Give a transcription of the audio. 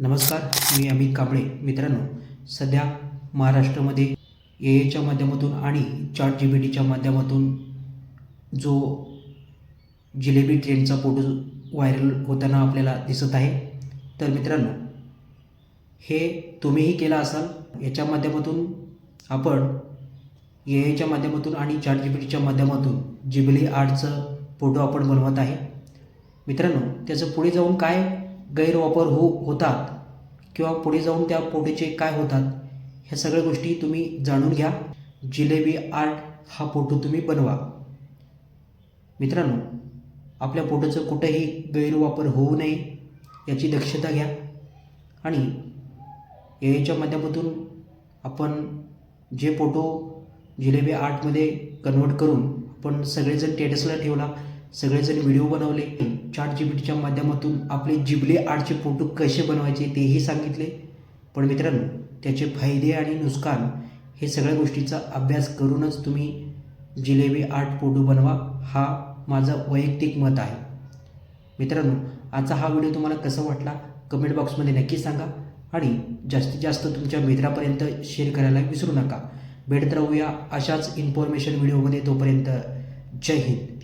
नमस्कार, मी अमित कांबळे. मित्रांनो, सध्या महाराष्ट्रामध्ये एआयच्या माध्यमातून आणि ChatGPTच्या माध्यमातून जो जिलेबी ट्रेनचा फोटो व्हायरल होताना आपल्याला दिसत आहे. तर मित्रांनो, हे तुम्हीही केला असाल. याच्या माध्यमातून आपण एआयच्या माध्यमातून आणि ChatGPTच्या माध्यमातून जिबली आर्टचं फोटो आपण बनवत आहे. मित्रांनो, त्याचं पुढे जाऊन काय गैरवापर होतात किंवा पुढे जाऊन त्या फोटोचे काय होतात, ह्या सगळ्या गोष्टी तुम्ही जाणून घ्या. जिलेबी आर्ट हा फोटो तुम्ही बनवा. मित्रांनो, आपल्या फोटोचं कुठेही गैरवापर होऊ नये याची दक्षता घ्या. आणि एआयच्या माध्यमातून आपण जे फोटो जिलेबी आर्टमध्ये कन्वर्ट करून आपण सगळेजण स्टेटसला ठेवला, सगळेजण व्हिडिओ बनवले. ChatGPTच्या माध्यमातून आपले जिबली आर्टचे फोटो कसे बनवायचे तेही सांगितले. पण मित्रांनो, त्याचे फायदे आणि नुकसान हे सगळ्या गोष्टीचा अभ्यास करूनच तुम्ही जिलेबी आर्ट फोटो बनवा, हा माझं वैयक्तिक मत आहे. मित्रांनो, आजचा हा व्हिडिओ तुम्हाला कसा वाटला कमेंट बॉक्समध्ये नक्की सांगा आणि जास्तीत जास्त तुमच्या मित्रापर्यंत शेअर करायला विसरू नका. भेटत राहूया अशाच इन्फॉर्मेशन व्हिडिओमध्ये. तोपर्यंत जय हिंद.